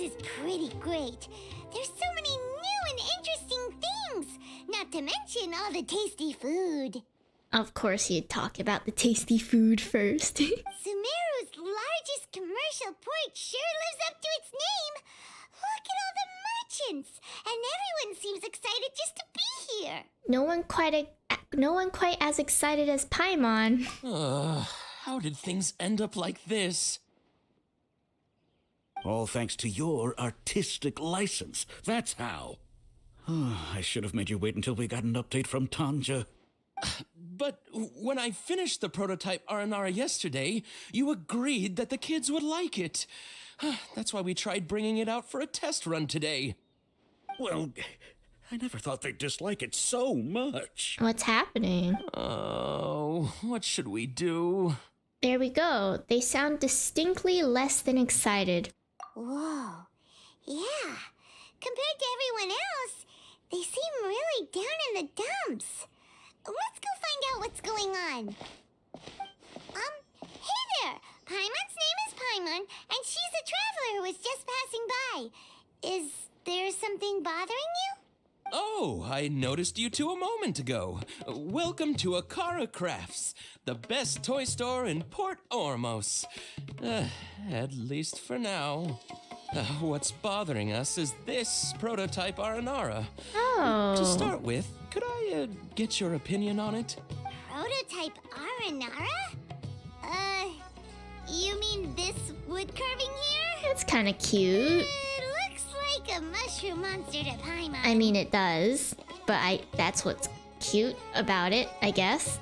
is pretty great. There's so many new and interesting things, not to mention all the tasty food. Of course you'd talk about the tasty food first. Sumeru's largest commercial port sure lives up to its name. Look at all the merchants, and everyone seems excited just to be here. No one quite as excited as Paimon. How did things end up like this? All thanks to your artistic license. That's how. I should have made you wait until we got an update from Tanja. But when I finished the prototype Aranara yesterday, you agreed that the kids would like it. That's why we tried bringing it out for a test run today. Well, I never thought they'd dislike it so much. What's happening? Oh, what should we do? There we go. They sound distinctly less than excited. Whoa. Yeah. Compared to everyone else, they seem really down in the dumps. Let's go find out what's going on. Hey there! Paimon's name is Paimon, and she's a traveler who was just passing by. Is there something bothering you? Oh, I noticed you two a moment ago. Welcome to Akara Crafts, the best toy store in Port Ormos. At least for now. What's bothering us is this prototype Aranara. Oh. To start with, could I get your opinion on it? Prototype Aranara? You mean this wood carving here? It's kind of cute. It looks like a mushroom monster to Paimon. I mean, it does, but that's what's cute about it, I guess.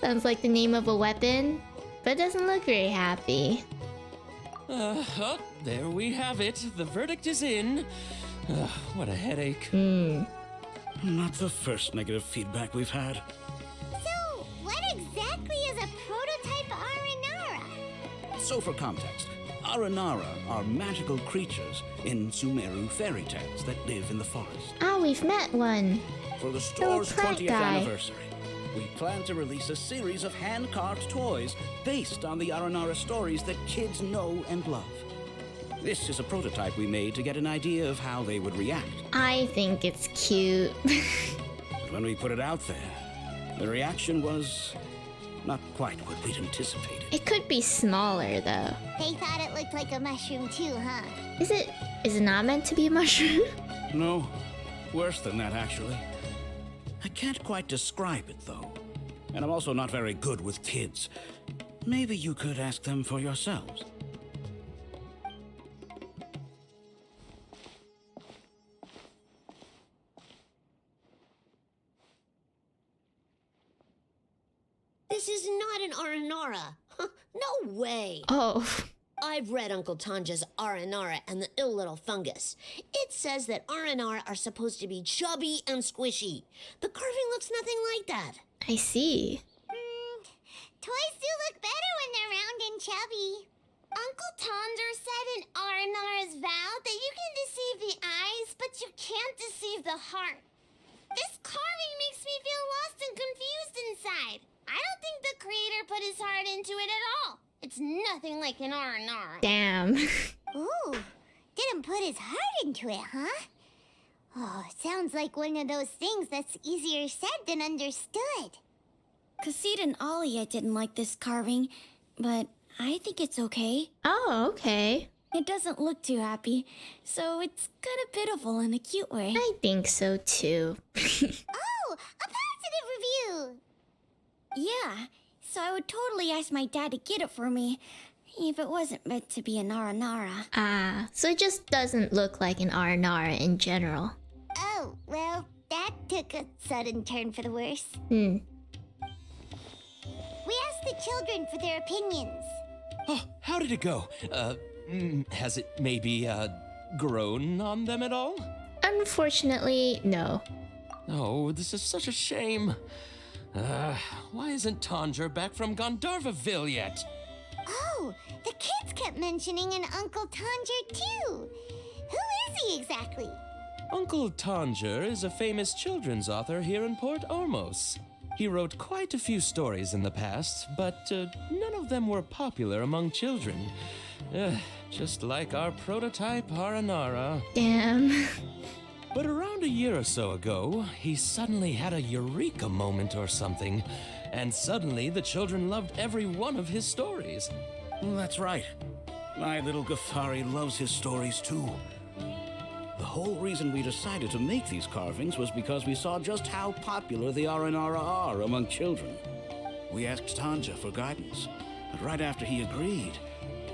Sounds like the name of a weapon, but doesn't look very happy. There we have it. The verdict is in. What a headache. Not the first negative feedback we've had. So, what exactly is a prototype Aranara? So for context, Aranara are magical creatures in Sumeru fairy tales that live in the forest. Ah, we've met one. For the store's plant 20th guy. anniversary, we plan to release a series of hand-carved toys based on the Aranara stories that kids know and love. This is a prototype we made to get an idea of how they would react. I think it's cute. But when we put it out there, the reaction was not quite what we'd anticipated. It could be smaller, though. They thought it looked like a mushroom too, huh? Is it not meant to be a mushroom? No, worse than that, actually. I can't quite describe it, though. And I'm also not very good with kids. Maybe you could ask them for yourselves. This is not an Aranara. No way. Oh. I've read Uncle Tanja's Aranara and the Ill Little Fungus. It says that Aranara are supposed to be chubby and squishy. The carving looks nothing like that. I see. Toys do look better when they're round and chubby. Uncle Tonder said in Aranara's vow that you can deceive the eyes, but you can't deceive the heart. This carving makes me feel lost and confused inside. I don't think the creator put his heart into it at all. It's nothing like an Aranara. Damn. Ooh, didn't put his heart into it, huh? Oh, sounds like one of those things that's easier said than understood. Kassid and Alia didn't like this carving, but I think it's okay. Oh, okay. It doesn't look too happy, so it's kind of pitiful in a cute way. I think so, too. Oh, a positive review! Yeah, so I would totally ask my dad to get it for me, if it wasn't meant to be an Aranara. Ah, so it just doesn't look like an Aranara in general. Oh, well, that took a sudden turn for the worse. We asked the children for their opinions. Oh, how did it go? Has it maybe, grown on them at all? Unfortunately, no. Oh, this is such a shame. Why isn't Tanger back from Gandharvaville yet? Oh, the kids kept mentioning an Uncle Tanger, too. Who is he exactly? Uncle Tanger is a famous children's author here in Port Ormos. He wrote quite a few stories in the past, but none of them were popular among children. Just like our prototype Aranara. Damn. But around a year or so ago, he suddenly had a eureka moment or something. And suddenly the children loved every one of his stories. Well, that's right. My little Gathari loves his stories too. The whole reason we decided to make these carvings was because we saw just how popular the Aranara are among children. We asked Tanja for guidance, but right after he agreed,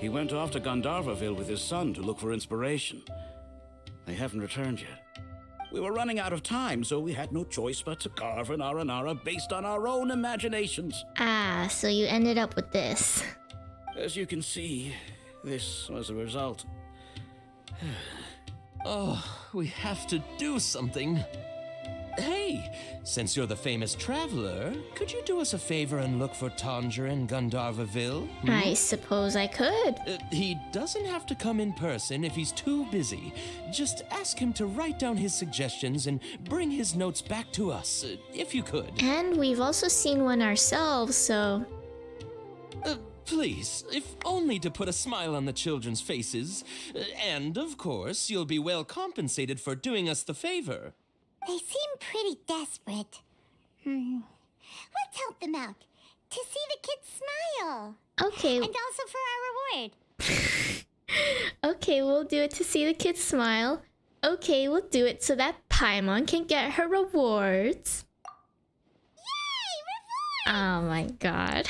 he went off to Gandharvaville with his son to look for inspiration. They haven't returned yet. We were running out of time, so we had no choice but to carve an Aranara based on our own imaginations. Ah, so you ended up with this. As you can see, this was the result. Oh, we have to do something. Hey, since you're the famous traveler, could you do us a favor and look for Tanja in Gandharvaville? I suppose I could. He doesn't have to come in person if he's too busy. Just ask him to write down his suggestions and bring his notes back to us, if you could. And we've also seen one ourselves, so... Please, if only to put a smile on the children's faces. And, of course, you'll be well compensated for doing us the favor. They seem pretty desperate. Let's help them out. To see the kids smile. Okay. And also for our reward. Okay, we'll do it to see the kids smile. Okay, we'll do it so that Paimon can get her rewards. Yay! Reward! Oh my god.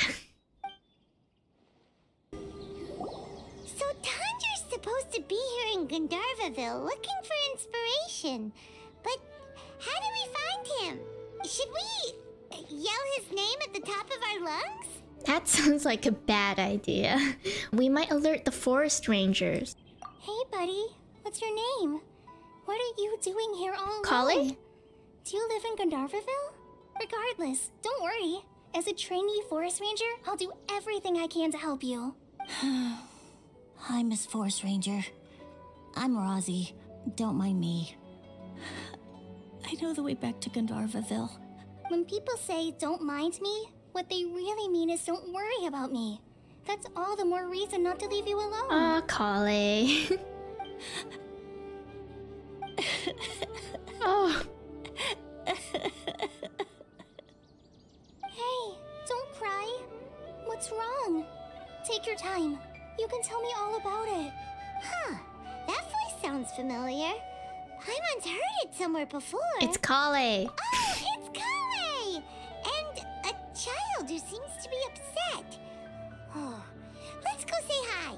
So Tanja's supposed to be here in Gandharvaville looking for inspiration. But how do we find him? Should we yell his name at the top of our lungs? That sounds like a bad idea. We might alert the forest rangers. Hey, buddy. What's your name? What are you doing here all alone? Kale? Do you live in Gandharvaville? Regardless, don't worry. As a trainee forest ranger, I'll do everything I can to help you. Hi, Miss Forest Ranger. I'm Rozzy. Don't mind me. I know the way back to Gandharvaville. When people say, don't mind me, what they really mean is don't worry about me. That's all the more reason not to leave you alone. Aw, Kale. Oh. Hey, don't cry. What's wrong? Take your time. You can tell me all about it. Huh. That voice sounds familiar. Paimon's heard it somewhere before. It's Kale. Oh, it's Kale! And a child who seems to be upset. Oh, let's go say hi.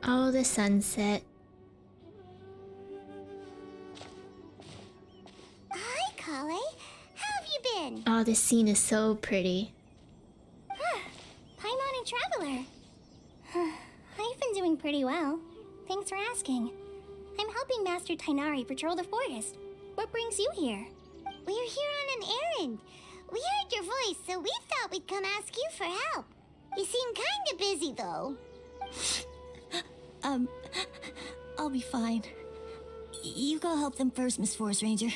Oh, the sunset. Hi, Kale. How have you been? Oh, this scene is so pretty. Paimon and Traveler. I've been doing pretty well. Thanks for asking. I'm helping Master Tainari patrol the forest. What brings you here? We're here on an errand. We heard your voice, so we thought we'd come ask you for help. You seem kinda busy, though. I'll be fine. You go help them first, Miss Forest Ranger.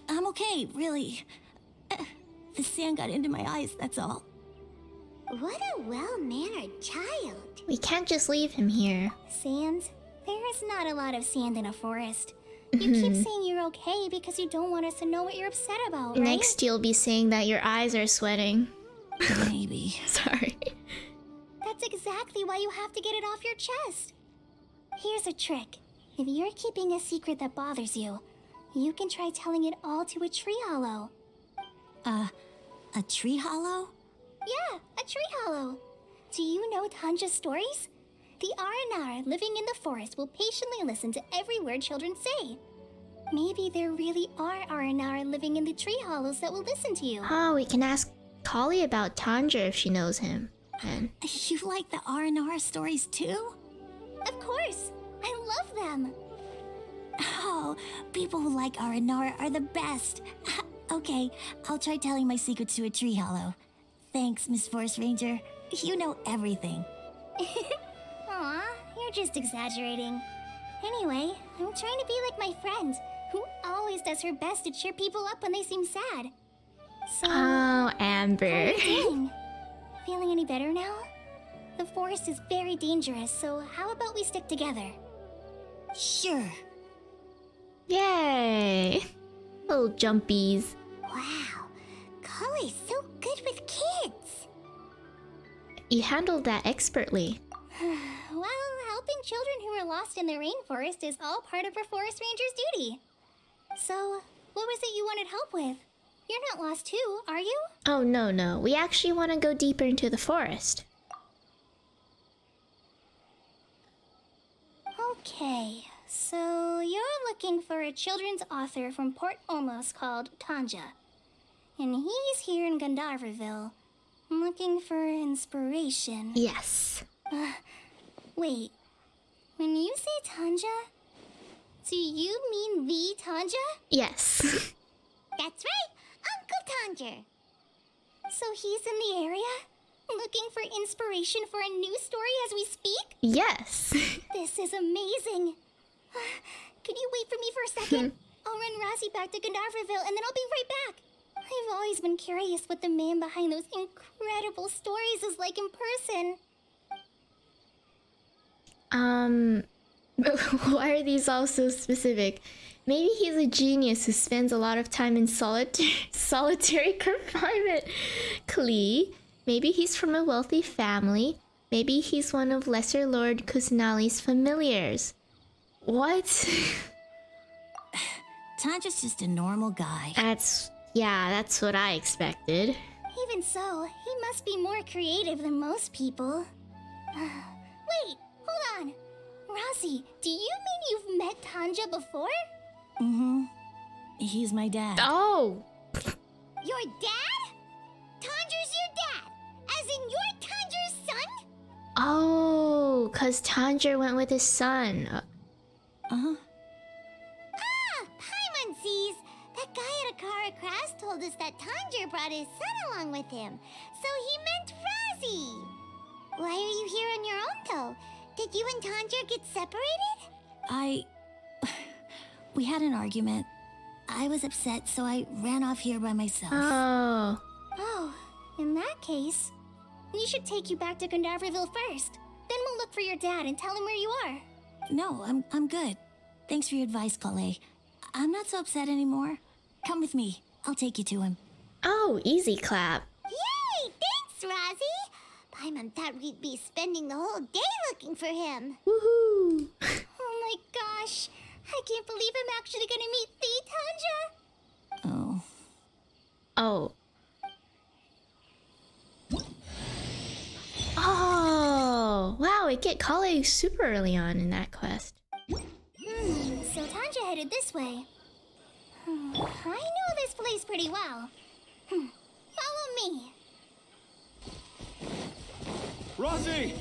I'm okay, really. The sand got into my eyes, that's all. What a well-mannered child. We can't just leave him here. Sand? There is not a lot of sand in a forest. You keep saying you're okay because you don't want us to know what you're upset about, right? Next, you'll be saying that your eyes are sweating. Maybe. Sorry. That's exactly why you have to get it off your chest. Here's a trick. If you're keeping a secret that bothers you, you can try telling it all to a tree hollow. A tree hollow? Yeah, a tree hollow. Do you know Tanja's stories? The Aranara living in the forest will patiently listen to every word children say. Maybe there really are Aranara living in the tree hollows that will listen to you. Oh, we can ask Kali about Tanja if she knows him. And You like the Aranara stories too? Of course, I love them. Oh, people who like Aranara are the best. Okay, I'll try telling my secrets to a tree hollow. Thanks, Miss Forest Ranger. You know everything. Aw, you're just exaggerating. Anyway, I'm trying to be like my friend, who always does her best to cheer people up when they seem sad. So, oh, how are Amber. you doing? Feeling any better now? The forest is very dangerous, so how about we stick together? Sure. Yay! Little jumpies. Wow, Kale's so good with kids. You handled that expertly. Well, helping children who are lost in the rainforest is all part of a forest ranger's duty. So, what was it you wanted help with? You're not lost too, are you? Oh, no. We actually want to go deeper into the forest. Okay, so you're looking for a children's author from Port Ormos called Tanja. And he's here in Gandharville, looking for inspiration. Yes. Wait, when you say Tanja, do you mean the Tanja? Yes. That's right, Uncle Tanger. So he's in the area, looking for inspiration for a new story as we speak? Yes. This is amazing. Could you wait for me for a second? I'll run Razzie back to Gandharville and then I'll be right back. I've always been curious what the man behind those incredible stories is like in person. Why are these all so specific? Maybe he's a genius who spends a lot of time in solitary confinement. Klee. Maybe he's from a wealthy family. Maybe he's one of Lesser Lord Kusanali's familiars. What? Tanja's just a normal guy. That's what I expected. Even so, he must be more creative than most people. Wait, hold on. Razzie, do you mean you've met Tanja before? Mm-hmm. He's my dad. Oh! Your dad? Tanger's your dad, as in you're Tanger's son? Oh, 'cause Tanger went with his son. Uh-huh. Ah, Paimonsees! That guy at Akara Crass told us that Tanger brought his son along with him, so he meant Razzie. Why are you here on your own, though? Did you and Tanger get separated? We had an argument. I was upset, so I ran off here by myself. Oh. Oh, in that case, we should take you back to Gandharville first. Then we'll look for your dad and tell him where you are. No, I'm good. Thanks for your advice, Kale. I'm not so upset anymore. Come with me. I'll take you to him. Oh, easy clap. Yay! Thanks, Razzie! Paimon thought we'd be spending the whole day looking for him. Woohoo! Oh my gosh, I can't believe I'm actually gonna meet the Tanja. Oh. Oh. Oh! Wow, it get Kale super early on in that quest. So Tanja headed this way. I know this place pretty well. Follow me. Razzie!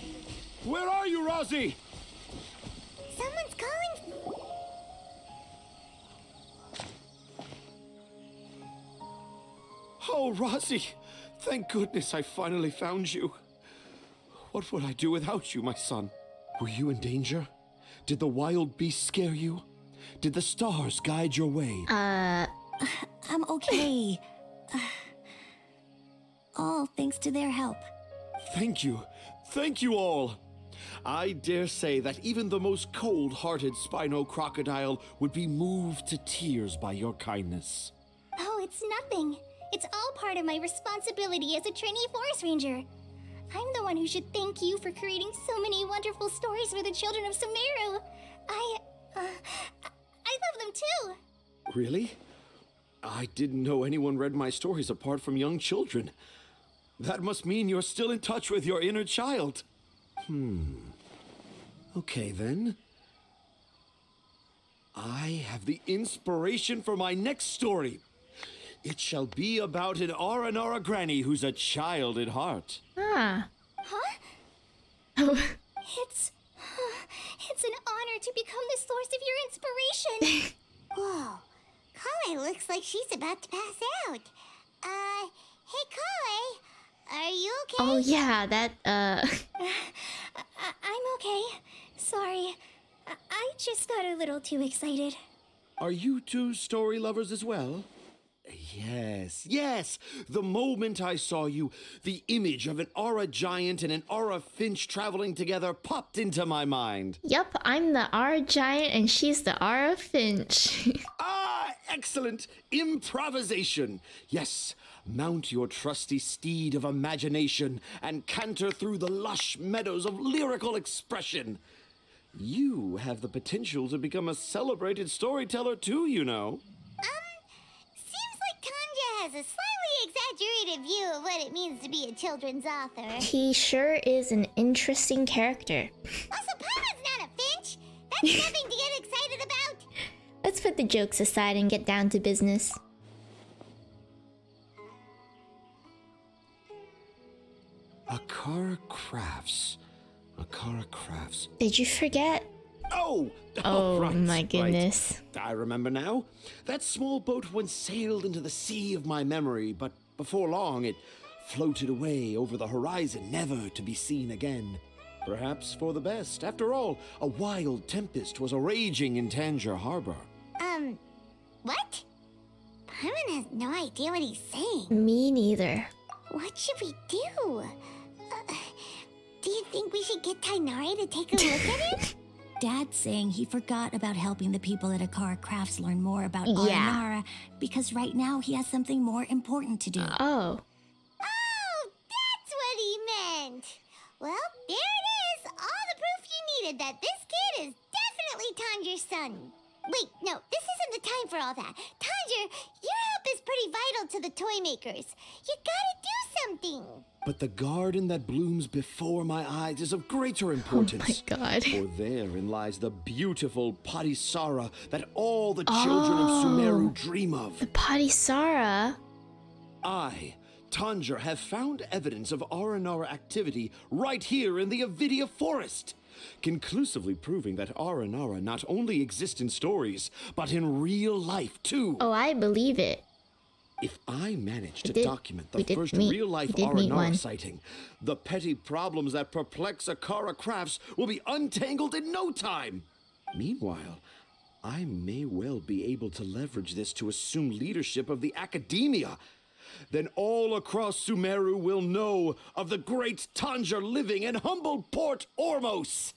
Where are you, Razzie? Someone's calling. Oh, Razzie! Thank goodness I finally found you. What would I do without you, my son? Were you in danger? Did the wild beasts scare you? Did the stars guide your way? I'm okay. All thanks to their help. Thank you. Thank you all. I dare say that even the most cold-hearted Spino crocodile would be moved to tears by your kindness. Oh, it's nothing. It's all part of my responsibility as a trainee forest ranger. I'm the one who should thank you for creating so many wonderful stories for the children of Sumeru. I love them too. Really? I didn't know anyone read my stories apart from young children. That must mean you're still in touch with your inner child. Okay, then. I have the inspiration for my next story. It shall be about an Aranara granny who's a child at heart. Ah. Huh? It's an honor to become the source of your inspiration. Whoa, Kale looks like she's about to pass out. Hey Kale, are you okay? Oh yeah, that I'm okay. Sorry. I just got a little too excited. Are you two story lovers as well? yes, yes. The moment I saw you, the image of an aura giant and an aura finch traveling together popped into my mind. Yup, I'm the Aura Giant and she's the Aura Finch. Ah, excellent! Improvisation! Yes, mount your trusty steed of imagination and canter through the lush meadows of lyrical expression. You have the potential to become a celebrated storyteller too, you know. Seems like Tanja has a slightly exaggerated view of what it means to be a children's author. He sure is an interesting character. Also, Papa's not a finch. That's nothing to get excited about. Let's put the jokes aside and get down to business. Akara Crafts. Akara Crafts. Did you forget? Oh! Oh right, my right. goodness. I remember now. That small boat once sailed into the sea of my memory, but before long it floated away over the horizon, never to be seen again. Perhaps for the best. After all, a wild tempest was a-raging in Tangier Harbor. What? Paimon has no idea what he's saying. Me neither. What should we do? Do you think we should get Tainari to take a look at it? Dad's saying he forgot about helping the people at Akara Crafts learn more about Yeah. Aranara because right now he has something more important to do. Oh. Oh, that's what he meant. Well, there it is. All the proof you needed that this kid is definitely Tanger's son. Wait, no, this isn't the time for all that. Tanger, your help is pretty vital to the toy makers. You gotta do something. But the garden that blooms before my eyes is of greater importance. Oh my god. For therein lies the beautiful Padisara that all the children of Sumeru dream of. Padisara? I, Tanger, have found evidence of Aranara activity right here in the Avidia forest, conclusively proving that Aranara not only exist in stories, but in real life too. Oh, I believe it. If I manage to did- document we the did first meet- real-life we did meet Aranara one. sighting, the petty problems that perplex Akara Crafts will be untangled in no time. Meanwhile, I may well be able to leverage this to assume leadership of the academia. Then all across Sumeru will know of the great Tanger living in humble Port Ormos.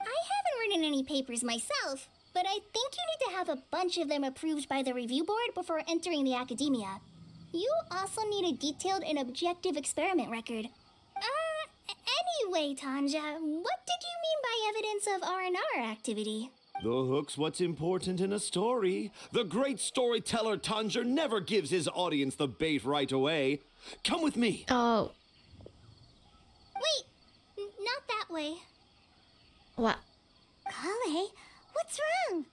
I haven't written any papers myself, but I think you need to have a bunch of them approved by the review board before entering the academia. You also need a detailed and objective experiment record. Anyway, Tanja, what did you mean by evidence of Aranara activity? The hook's what's important in a story. The great storyteller Tanger never gives his audience the bait right away. Come with me. Oh, Wait, not that way. what? Kale, what's wrong?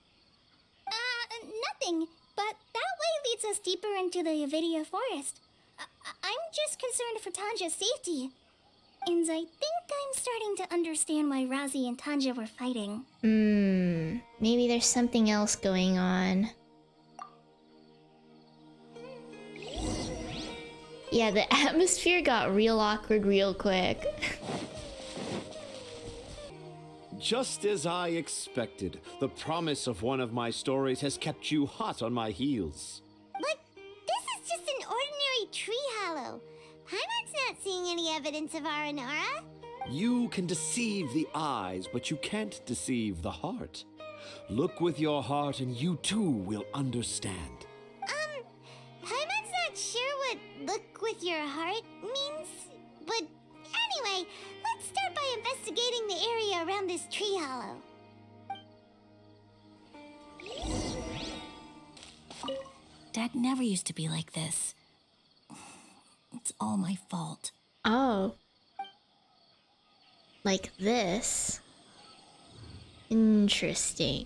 Nothing, but that way leads us deeper into the Avidia forest. I'm just concerned for Tanja's safety. And I think I'm starting to understand why Razi and Tanja were fighting. Maybe there's something else going on. Yeah, the atmosphere got real awkward real quick. Just as I expected, the promise of one of my stories has kept you hot on my heels. But this is just an ordinary tree hollow. Paimon's not seeing any evidence of Aranara. You can deceive the eyes, but you can't deceive the heart. Look with your heart and you too will understand. Paimon's not sure what look with your heart means. But anyway, let's start by investigating the area around this tree hollow. Dad never used to be like this. It's all my fault. Oh. Like this. Interesting.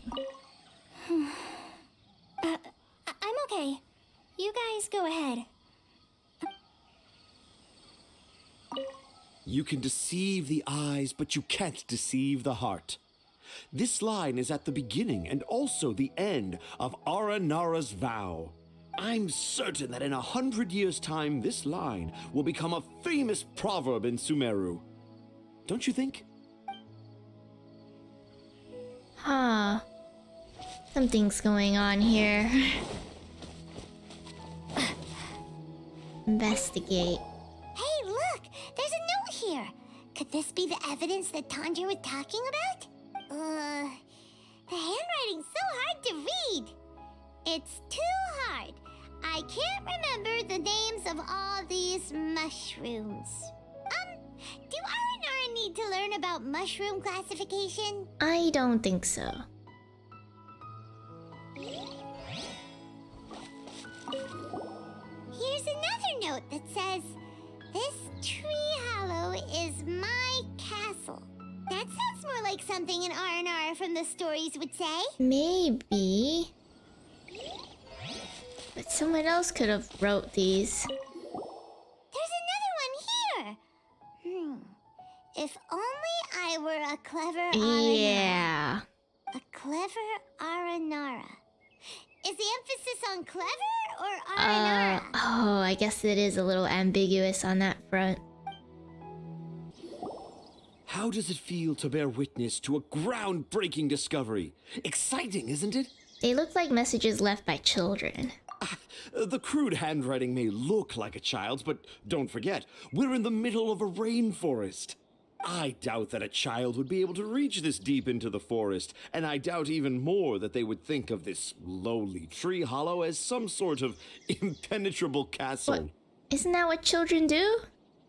I'm okay. You guys go ahead. You can deceive the eyes, but you can't deceive the heart. This line is at the beginning and also the end of Aranara's vow. I'm certain that in 100 years' time, this line will become a famous proverb in Sumeru. don't you think? Huh. Something's going on here. Investigate. Hey, look! There's a note here! Could this be the evidence that Tanja was talking about? The handwriting's so hard to read! It's too hard. I can't remember the names of all these mushrooms. Do Aranara need to learn about mushroom classification? I don't think so. Here's another note that says, "This tree hollow is my castle." That sounds more like something an Aranara from the stories would say. Maybe. But someone else could have wrote these. There's another one here. If only I were a clever Aranara. Yeah. A clever Aranara. Is the emphasis on clever or Aranara? Oh, I guess it is a little ambiguous on that front. How does it feel to bear witness to a groundbreaking discovery? Exciting, isn't it? They look like messages left by children. The crude handwriting may look like a child's, but don't forget, we're in the middle of a rainforest. I doubt that a child would be able to reach this deep into the forest, and I doubt even more that they would think of this lowly tree hollow as some sort of impenetrable castle. What? Isn't that what children do?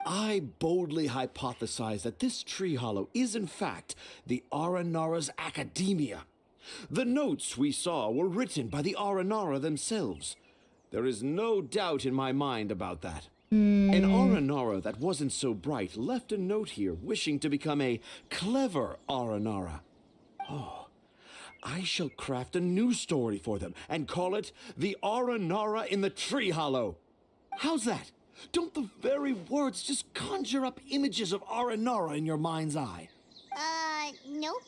I boldly hypothesize that this tree hollow is in fact the Aranara's academia. The notes we saw were written by the Aranara themselves. There is no doubt in my mind about that. An Aranara that wasn't so bright left a note here wishing to become a clever Aranara. Oh, I shall craft a new story for them and call it The Aranara in the Tree Hollow. How's that? Don't the very words just conjure up images of Aranara in your mind's eye? Nope.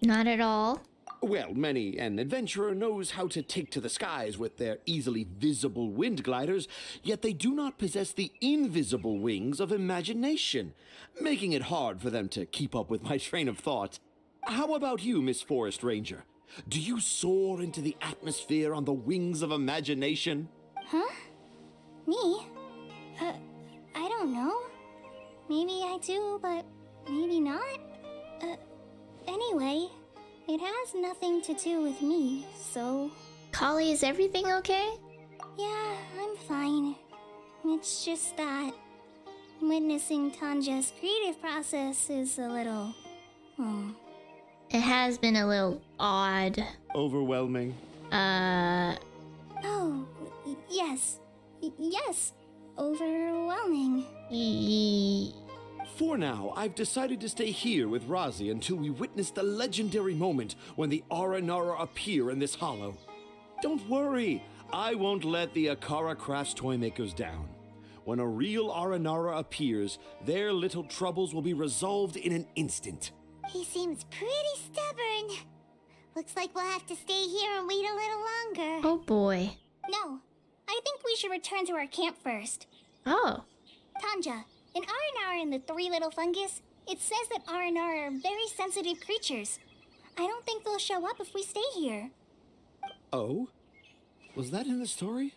Not at all. Well, many an adventurer knows how to take to the skies with their easily visible wind gliders, yet they do not possess the invisible wings of imagination, making it hard for them to keep up with my train of thought. How about you, Miss Forest Ranger? Do you soar into the atmosphere on the wings of imagination? Huh? Me? I don't know. Maybe I do, but maybe not. Anyway, it has nothing to do with me, so... Kali, is everything okay? Yeah, I'm fine. It's just that witnessing Tanja's creative process is a little... It has been a little odd. Overwhelming. Oh, yes. Yes. Overwhelming. For now, I've decided to stay here with Razi until we witness the legendary moment when the Aranara appear in this hollow. Don't worry, I won't let the Akara Crafts toymakers down. When a real Aranara appears, their little troubles will be resolved in an instant. He seems pretty stubborn. Looks like we'll have to stay here and wait a little longer. Oh boy. No, I think we should return to our camp first. Oh. Tanja, in Aranara and the Three Little Fungus, it says that Aranara are very sensitive creatures. I don't think they'll show up if we stay here. Oh? Was that in the story?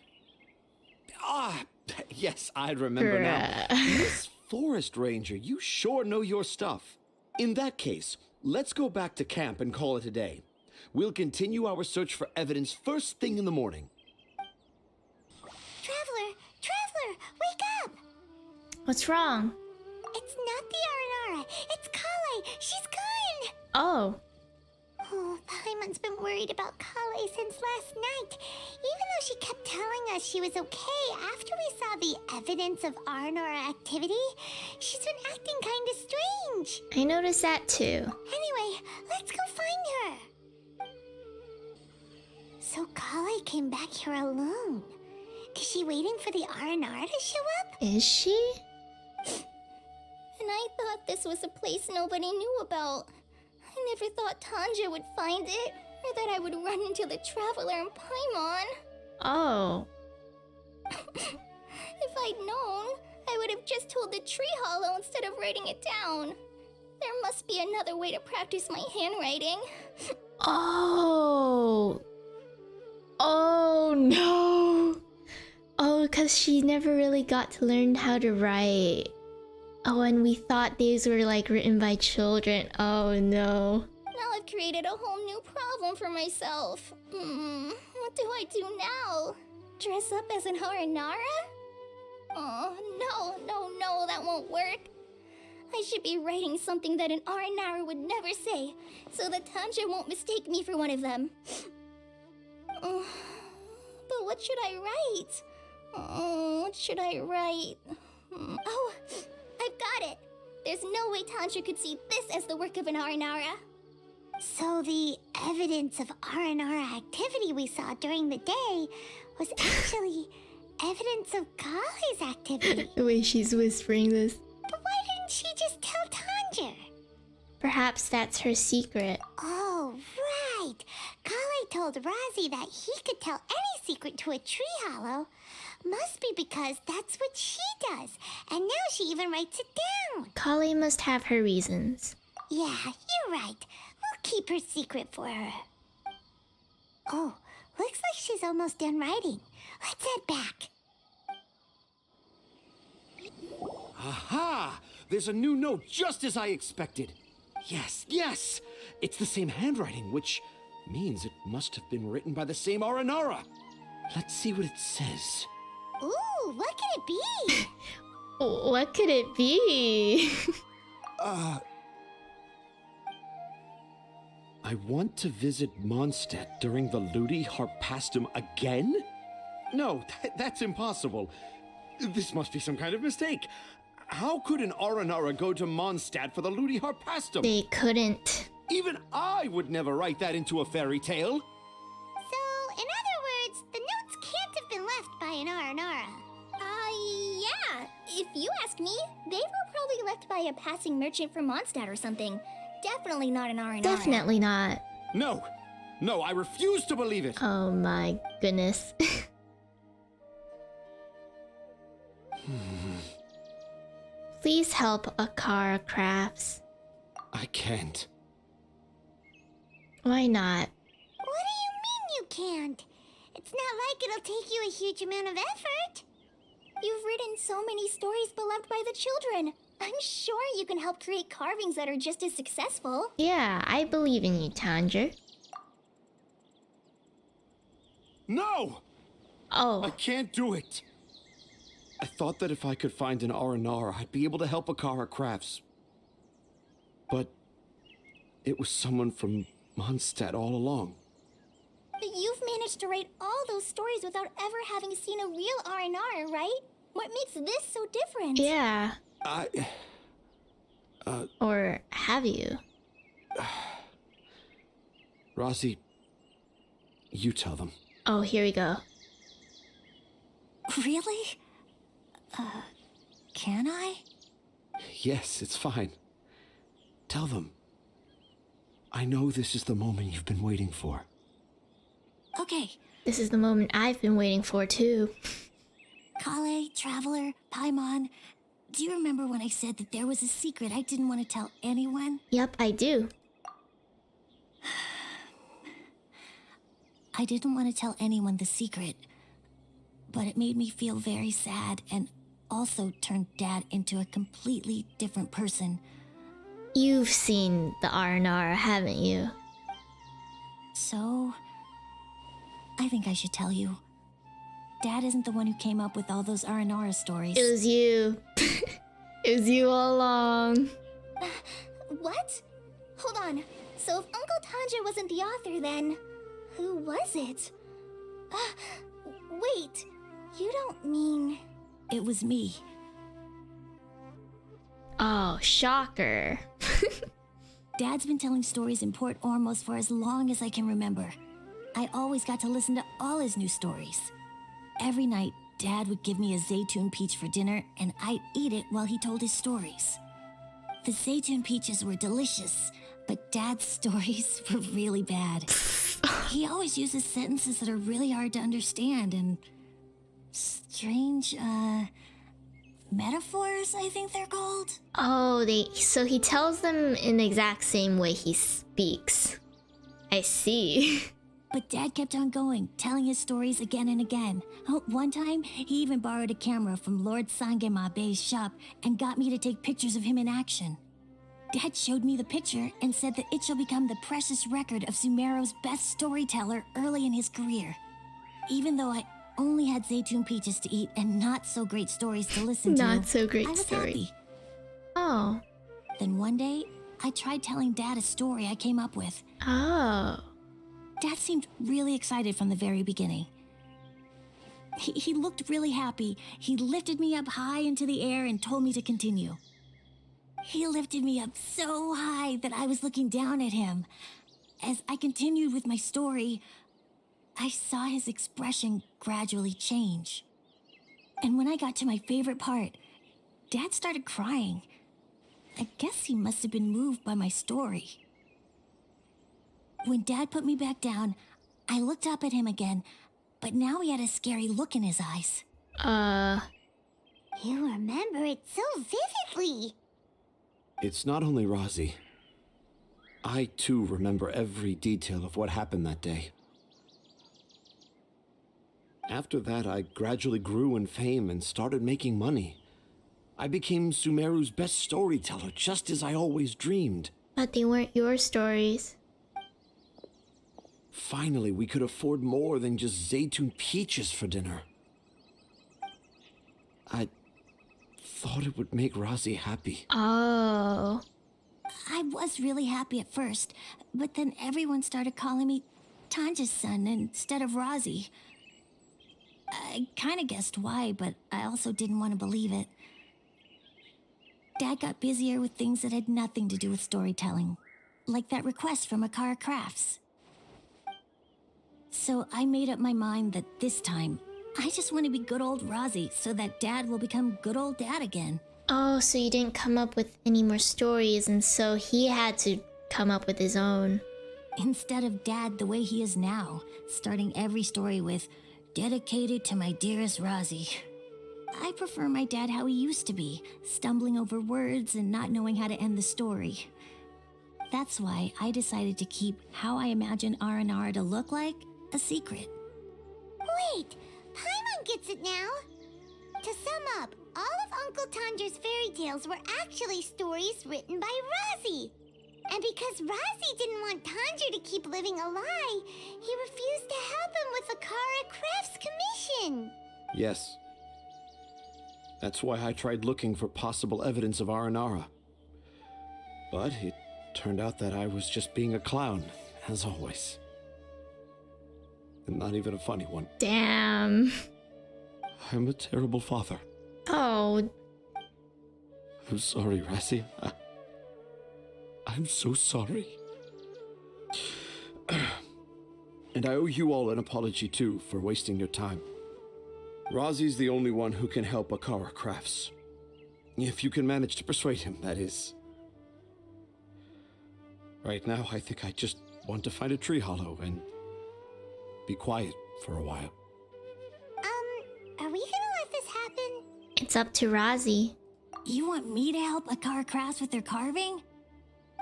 Ah, yes, I remember now. Miss Forest Ranger, you sure know your stuff. In that case, let's go back to camp and call it a day. We'll continue our search for evidence first thing in the morning. Traveler, wake up! What's wrong? It's not the Aranara. It's Kale. She's gone. Oh. Oh, Paimon's been worried about Kale since last night. Even though she kept telling us she was okay after we saw the evidence of Aranara activity, she's been acting kind of strange. I noticed that too. Anyway, let's go find her. So Kale came back here alone. Is she waiting for the Aranara to show up? Is she? And I thought this was a place nobody knew about. I never thought Tanja would find it, or that I would run into the Traveler and Paimon. Oh. If I'd known, I would have just told the tree hollow instead of writing it down. There must be another way to practice my handwriting. Oh. Oh no. Oh, because she never really got to learn how to write. Oh, and we thought these were like written by children. Oh no. Now I've created a whole new problem for myself. What do I do now? Dress up as an Aranara? Oh, no, that won't work. I should be writing something that an Aranara would never say, so that Tanja won't mistake me for one of them. But what should I write? What should I write? Oh, I've got it! There's no way Tanja could see this as the work of an Aranara. So the evidence of Aranara activity we saw during the day was actually evidence of Kali's activity. The way she's whispering this. But why didn't she just tell Tanja? Perhaps that's her secret. Oh, right. Kali told Razi that he could tell any secret to a tree hollow. Must be because that's what she does. And now she even writes it down. Kali must have her reasons. Yeah, you're right. We'll keep her secret for her. Oh, looks like she's almost done writing. Let's head back. Aha! There's a new note just as I expected. Yes, yes! It's the same handwriting, which means it must have been written by the same Aranara. Let's see what it says. Ooh, what could it be? What could it be? I want to visit Mondstadt during the Ludi Harpastum again? No, that's impossible. This must be some kind of mistake. How could an Aranara go to Mondstadt for the Ludi Harpastum? They couldn't. Even I would never write that into a fairy tale. So, in other words, the notes can't have been left by an Aranara. Yeah. If you ask me, they were probably left by a passing merchant from Mondstadt or something. Definitely not an Aranara. Definitely not. No, I refuse to believe it. Oh my goodness. Please help Akara Crafts. I can't. Why not? What do you mean you can't? It's not like it'll take you a huge amount of effort. You've written so many stories beloved by the children. I'm sure you can help create carvings that are just as successful. Yeah, I believe in you, Tanger. No! I Oh, can't do it. I thought that if I could find an Aranara, I'd be able to help Akara Crafts. But it was someone from Mondstadt all along. But you've managed to write all those stories without ever having seen a real Aranara, right? What makes this so different? yeah. Or have you? Rossi, you tell them. Oh, here we go. Really? Can I? Yes, it's fine. Tell them. I know this is the moment you've been waiting for. Okay. This is the moment I've been waiting for, too. Kale, Traveler, Paimon, do you remember when I said that there was a secret I didn't want to tell anyone? Yep, I do. I didn't want to tell anyone the secret, but it made me feel very sad and also turned Dad into a completely different person. You've seen the Aranara, haven't you? So, I think I should tell you. Dad isn't the one who came up with all those Aranara stories. It was you. It was you all along. What? Hold on. So if Uncle Tanja wasn't the author, then who was it? Wait. You don't mean... It was me. Oh, shocker. Dad's been telling stories in Port Ormos for as long as I can remember. I always got to listen to all his new stories. Every night, Dad would give me a Zaytun peach for dinner, and I'd eat it while he told his stories. The Zaytun peaches were delicious, but Dad's stories were really bad. He always uses sentences that are really hard to understand and strange, metaphors, I think they're called. Oh, so he tells them in the exact same way he speaks. I see. But Dad kept on going, telling his stories again and again. Oh, one time, he even borrowed a camera from Lord Sangemabe's shop and got me to take pictures of him in action. Dad showed me the picture and said that it shall become the precious record of Sumeru's best storyteller early in his career. Even though I only had Zaytune peaches to eat and not so great stories to listen to, Not so great I was story. happy. Oh. Then one day, I tried telling Dad a story I came up with. Oh. Dad seemed really excited from the very beginning. He looked really happy. He lifted me up high into the air and told me to continue. He lifted me up so high that I was looking down at him. As I continued with my story, I saw his expression gradually change. And when I got to my favorite part, Dad started crying. I guess he must have been moved by my story. When Dad put me back down, I looked up at him again, but now he had a scary look in his eyes. You remember it so vividly. It's not only Razi. I too remember every detail of what happened that day. After that, I gradually grew in fame and started making money. I became Sumeru's best storyteller, just as I always dreamed. But they weren't your stories. Finally, we could afford more than just Zaytune peaches for dinner. I thought it would make Razi happy. Oh. I was really happy at first, but then everyone started calling me Tanja's son instead of Razi. I kind of guessed why, but I also didn't want to believe it. Dad got busier with things that had nothing to do with storytelling, like that request from Akara Crafts. So I made up my mind that this time, I just want to be good old Razi so that Dad will become good old Dad again. Oh, so you didn't come up with any more stories, and so he had to come up with his own. Instead of Dad the way he is now, starting every story with, dedicated to my dearest Razi. I prefer my dad how he used to be, stumbling over words and not knowing how to end the story. That's why I decided to keep how I imagine Aranara to look like a secret. Wait, Paimon gets it now. To sum up, all of Uncle Tandra's fairy tales were actually stories written by Razi. And because Razi didn't want Tandra to keep living a lie, he refused to help him with the Kara Crafts commission. Yes. That's why I tried looking for possible evidence of Aranara. But it turned out that I was just being a clown, as always. And not even a funny one. Damn. I'm a terrible father. Oh. I'm sorry, Razi. I'm so sorry. And I owe you all an apology, too, for wasting your time. Razi's the only one who can help Akara Crafts. If you can manage to persuade him, that is. Right now, I think I just want to find a tree hollow and be quiet for a while. Are we gonna let this happen? It's up to Razi. You want me to help Akara Crafts with their carving?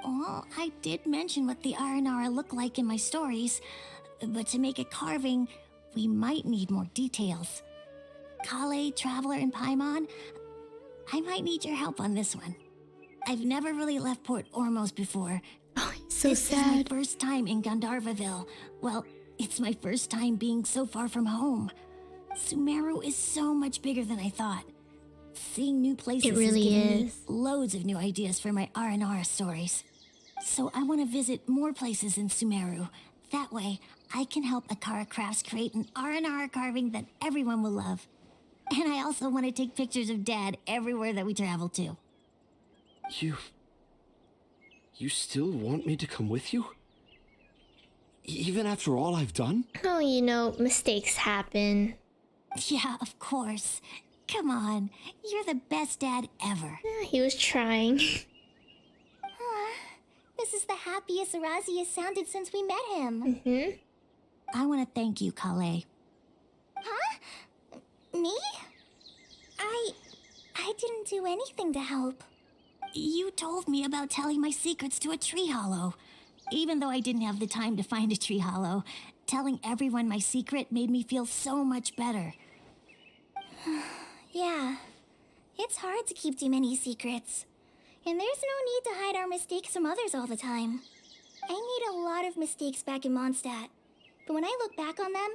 Well, I did mention what the Aranara look like in my stories, but to make a carving, we might need more details. Kale, Traveler, and Paimon, I might need your help on this one. I've never really left Port Ormos before. Oh, he's so This is my sad. first time in Gandharvaville. Well, it's my first time being so far from home. Sumeru is so much bigger than I thought. Seeing new places It really has given me is. loads of new ideas for my Aranara stories. So I want to visit more places in Sumeru. That way, I can help Akara Crafts create an Aranara carving that everyone will love. And I also want to take pictures of Dad everywhere that we travel to. You still want me to come with you? Even after all I've done? Oh, you know, mistakes happen. Yeah, of course. Come on, you're the best dad ever. He was trying. This is the happiest Razi has sounded since we met him. I want to thank you, Kale. Huh? Me? I I didn't do anything to help. You told me about telling my secrets to a tree hollow. Even though I didn't have the time to find a tree hollow, telling everyone my secret made me feel so much better. Yeah, it's hard to keep too many secrets. And there's no need to hide our mistakes from others all the time. I made a lot of mistakes back in Mondstadt, but when I look back on them,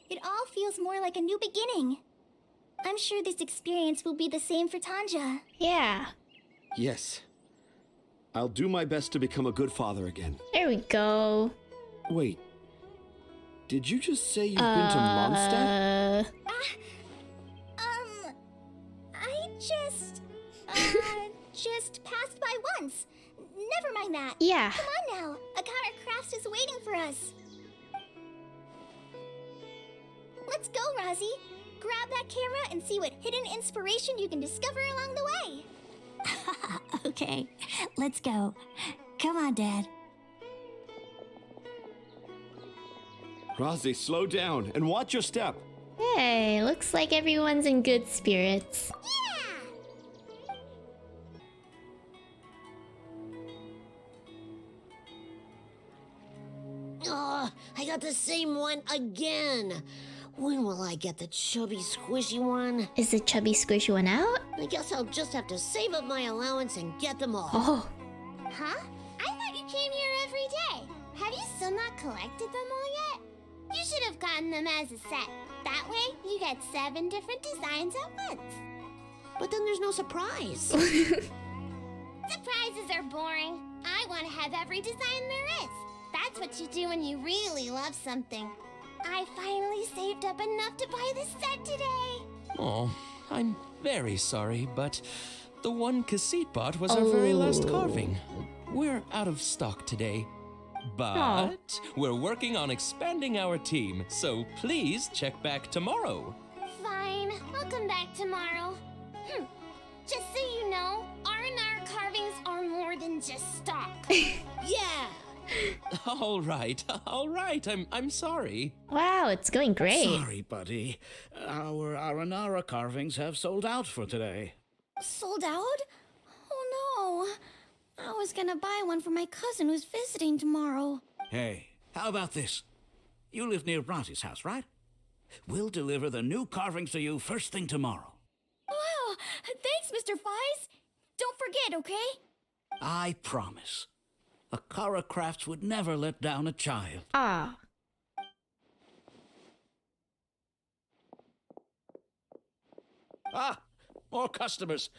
it all feels more like a new beginning. I'm sure this experience will be the same for Tanja. Yeah. Yes. I'll do my best to become a good father again. There we go. Wait. Did you just say you've been to Mondstadt? I just passed by once. Never mind that. Yeah. Come on now. Akara Crafts is waiting for us. Let's go, Rozzy. Grab that camera and see what hidden inspiration you can discover along the way. Okay, let's go. Come on, Dad. Rozzy, slow down and watch your step. Hey, looks like everyone's in good spirits. Oh, I got the same one again. When will I get the chubby, squishy one? Is the chubby squishy one out? I guess I'll just have to save up my allowance and get them all. Oh. Huh? I thought you came here every day. Have you still not collected them all yet? You should have gotten them as a set. That way, you get 7 different designs at once. But then there's no surprise. Surprises are boring. I want to have every design there is. That's what you do when you really love something. I finally saved up enough to buy the set today. Oh, I'm very sorry, but the one Cassette bought was our very last carving. We're out of stock today. But we're working on expanding our team, so please check back tomorrow. Fine, I'll come back tomorrow. Just so you know, Aranara carvings are more than just stock. Yeah! All right. I'm sorry. Wow, it's going great. Sorry, buddy. Our Aranara carvings have sold out for today. Sold out? Oh no. I was gonna buy one for my cousin who's visiting tomorrow. Hey, how about this? You live near Bronte's house, right? We'll deliver the new carvings to you first thing tomorrow. Wow, thanks, Mr. Fies. Don't forget, okay? I promise. Akara Crafts would never let down a child. Ah. Ah, more customers.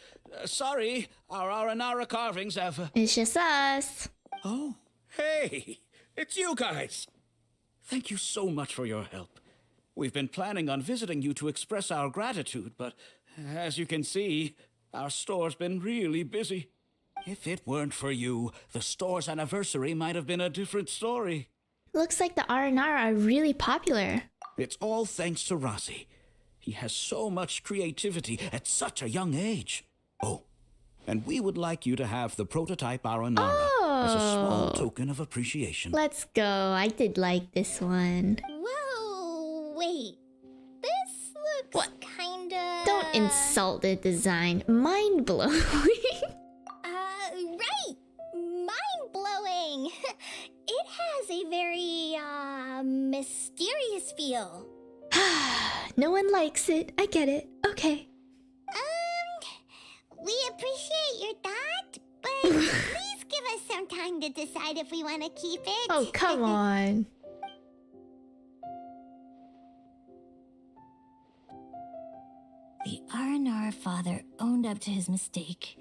Sorry, our Aranara carvings have... It's just us. Oh, hey, it's you guys. Thank you so much for your help. We've been planning on visiting you to express our gratitude, but as you can see, our store's been really busy. If it weren't for you, the store's anniversary might have been a different story. Looks like the Aranara are really popular. It's all thanks to Rozzy. He has so much creativity at such a young age. Oh, and we would like you to have the prototype Aranara as a small token of appreciation. Let's go. I did like this one. Whoa, wait. This looks kinda... Don't insult the design. Mind blowing. Right! Mind-blowing! It has a very, mysterious feel. No one likes it. I get it. Okay. We appreciate your thought, but please give us some time to decide if we want to keep it. Oh, come on. The Aranara father owned up to his mistake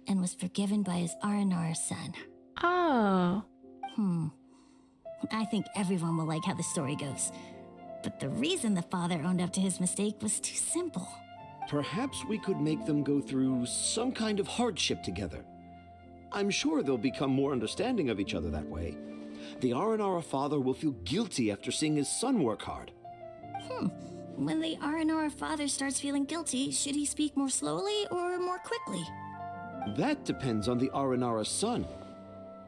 and was forgiven by his Aranara son. Oh. I think everyone will like how the story goes. But the reason the father owned up to his mistake was too simple. Perhaps we could make them go through some kind of hardship together. I'm sure they'll become more understanding of each other that way. The Aranara father will feel guilty after seeing his son work hard. When the Aranara father starts feeling guilty, should he speak more slowly or more quickly? That depends on the Aranara son.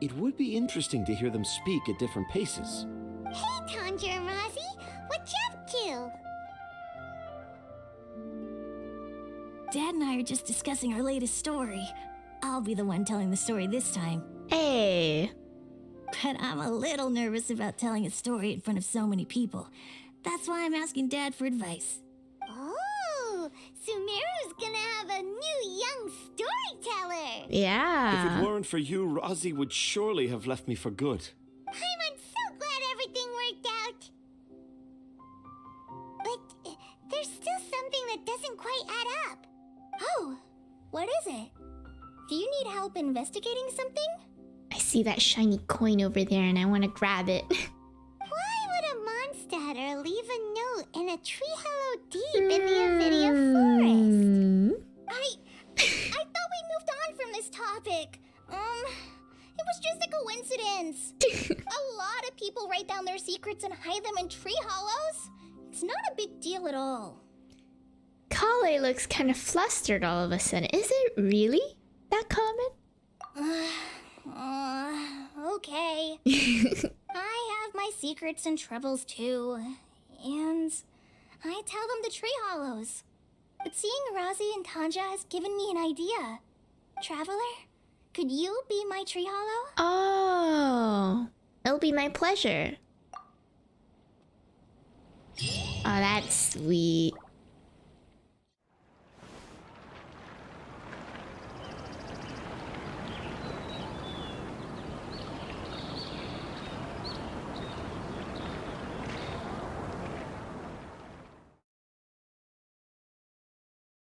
It would be interesting to hear them speak at different paces. Hey, Tanja and Rozzy, what you up to? Dad and I are just discussing our latest story. I'll be the one telling the story this time. Hey. But I'm a little nervous about telling a story in front of so many people. That's why I'm asking Dad for advice. Oh, Sumeru's gonna have a new young storyteller. Yeah. If it weren't for you, Rosie would surely have left me for good. I'm so glad everything worked out. But there's still something that doesn't quite add up. Oh, what is it? Do you need help investigating something? I see that shiny coin over there and I want to grab it. Why would a monster leave a note in a tree hollow deep in the Avidia forest? I thought we moved on from this topic. It was just a coincidence. A lot of people write down their secrets and hide them in tree hollows. It's not a big deal at all. Kale looks kind of flustered all of a sudden. Is it really that common? Okay. I have my secrets and troubles too. And I tell them the tree hollows. But seeing Razi and Tanja has given me an idea. Traveler, could you be my tree hollow? Oh, it'll be my pleasure. Oh, that's sweet.